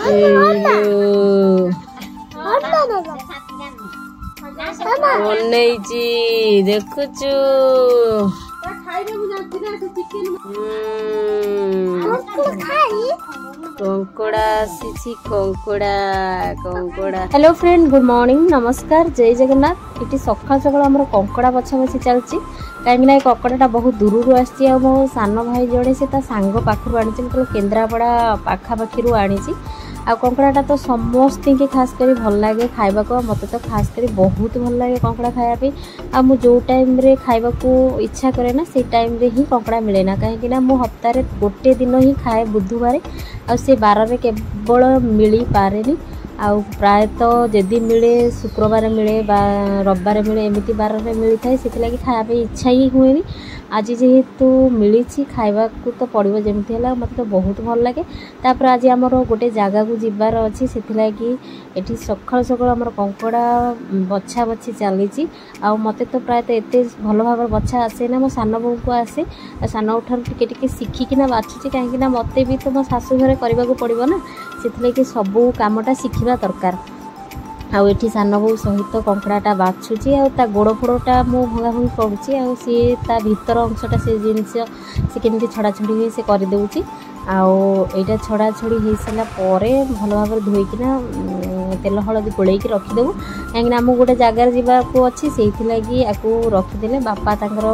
देखुचु कंकड़ा आसी कंकड़ा कंकड़ा। Hello friend, good morning, नमस्कार, जय जगन्नाथ। ये सकाल सकाल आम कंकड़ा बछा बछी चलती कहीं कंकड़ाटा बहुत दूर आसी मो सान भाई जोड़े से सांग पाखु आनी मतलब केन्द्रापड़ा पाखापाखी आनी आ कंकड़ाटा तो समस्त के खास कर भल लगे खाइबा को मत तो खास कर बहुत भल लगे कंकड़ा खायापी आ मु जो टाइम रे खाइबा को इच्छा करे ना से टाइम रे ही कंकड़ा मिले ना कहीं मु हफ्तारे गोटे दिन ही खाए बुधवार आ से बार में केवल मिली पारे आ प्रायतः जदि मिले शुक्रवार मिले बा रविवार मिले एमती बार में मिली थाए से खायापी इच्छा ही हुए। आज जेहेतु मिली खाइबा को तो पड़ो जमती है मत तो बहुत भल लगे। तापर आज आमर गोटे जगह को जीवार अच्छी से ये सकाल सकाल आम कंकड़ा बछा बछी चली मत तो प्रायतः एत भल भाव बछा आसे ना मो सान बो को आसे सान ठार टिके शिखिकिना बाछुची कहीं मत भी तो मो शाशु घरे करने को पड़ो ना से सबू कामटा शिखा दरकार। आउ ये सान बो सहित कंकड़ाटा बाछुची आ गोड़ फोड़टा मु भंगा भंगी करुच्ची आ सी ता भीतर अंशटा से जिनस से केमती छड़ा छड़ी हुए से करदे आईटा छड़ा छड़ी हो सारा भल भाव धोईकिना तेल हलदी गोल रखिदेबू कहीं आम गोटे जगार जावाक अच्छी से रखिदे बापा तांकर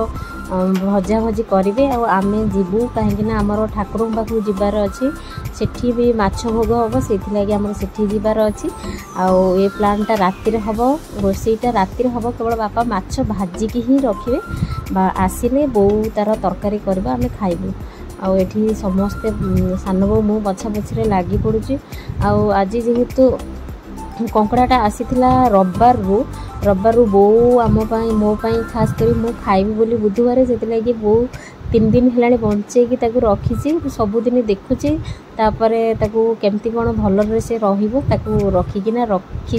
भजा भजी करेंगे आमे जीवु कहीं आमर ठाकुर पाखु जीवार अच्छी सेठी भी माछ भोग हम से आमर सेठी जीवार अच्छी आउ ये प्लानटा रातिर हम रोसईटा रातिर हम केवल बापा माछ भाजिकी ही रखिए आसिले बो तार तरकारी करबा आमे खाइबू आउ एठी समस्ते सान बो मु बछा बछी लगी पड़ुची आउ आज जेहेतु कंकड़ाटा आसीथिला रविवार बो आम मो खास कर मु खाइबी बोली बुधवार से बो 3 दिन है बंचे रखी सबुदिन देखुची तापर केमती कौन भल से रखिकिना रखी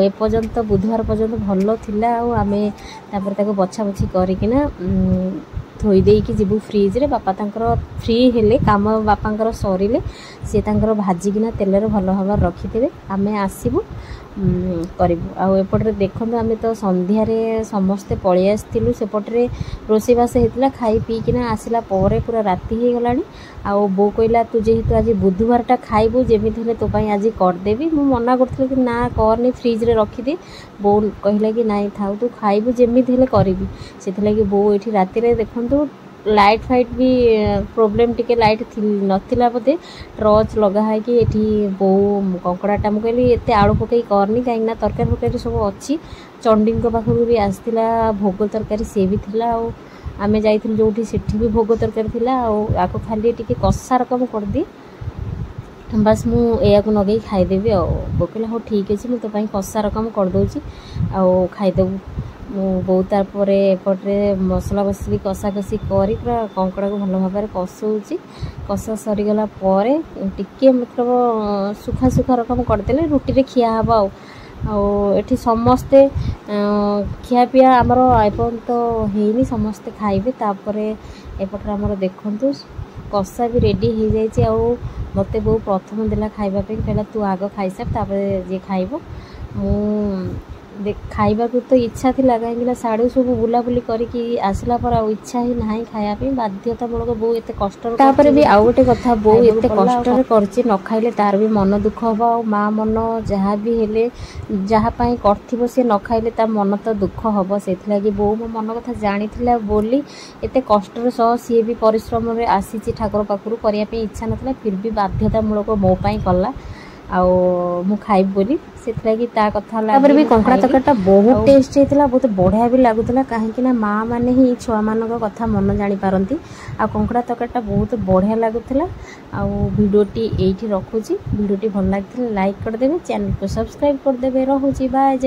एपर्यंत बुधवार पर्यंत भल थिला आमे तापर बछा बछी करिकिना थोई देकी जीवु फ्रिज रे बापा तांकर फ्री हेले काम बापांकर सरिले से तांकर भाजिकिना तेलर भल भाव रखिथे आमे आसीबु करूँ आउपटे देखो आम तो संध्यारे समस्ते पलि आसलु सेपटे रोषेबास होता खाई पीकिना आसला पूरा राति हो गला आउ बो कहला तू जेहेतु आज बुधवारटा खाइबू जमी तो आज करदेवी मु मना करी कि ना करनी फ्रिज रे रखिदे बो कहला कि नाई थाउ तू खाइबू जमी करी से बो ये राति देखु लाइट फाइट भी प्रोब्लेम टिके लाइट नथिला बोधे टर्च लगा है कि ये बो कंकड़ाटा मुझे एत आलू पकई करनी कहीं तरकारी फरकारी सब अच्छी चंडी पाखु भी आसला भोग तरकारी सी भी थिला आम जाइल जो भी भोग तरकारी थिला आको खाली टिके कषा रकम कर दी बस मुझे नगे खाईदेवी बो कहला हाँ ठीक अच्छे मुझे तो कषा रकम करदे खाईदेबू बहुत तार एपटे मसला बसिक कषा कषि कर कंकड़ा को भल भाव कषाऊँगी कषा सरीगला टिके मतलब सुखा सुखा रकम करदे रुटी रे खिया हम आठी समस्ते खिया पिया आमर एपर्यंत होनी समस्ते खाइबे तापर एपटे आमर देखु कषा भी रेडी हो जाए मत बो प्रथम देला खाइबापी कहला तू आग खाईसार तापर जे खाइब खाइबा को तो इच्छा थी कहीं साड़ू सब बुलाबुली करके आसला पर इच्छा ही ना खायापी बाध्यतामूलक बो एत कष्ट भी आउ गोटे कथा बो एत कष्ट करची न खाइले तार भी मन दुख हम आ माँ मन जहाँ भी हेले जहाँपाई कर सी न खाइले ता मन तो दुख हम से बो मो मन कथा जानी बोली एत कष्ट सह सी भी परिश्रम आसी ठाकुर पाखु करने इच्छा नाला फिर भी बाध्यतामूलक मो कला आउ खाइब बोली से कथा भी कंकड़ा तरकारीटा बहुत टेस्ट होता बहुत बढ़िया भी लगुला कहीं माँ मैंने ही छुआ मान कथा मन जापारती आ कंकड़ा तरकारीटा बहुत बढ़िया लगुला भिडियोटी ये रखुची भिडियोटी भल लगे लाइक करदे चैनल को सब्सक्राइब करदे। रोची बाय।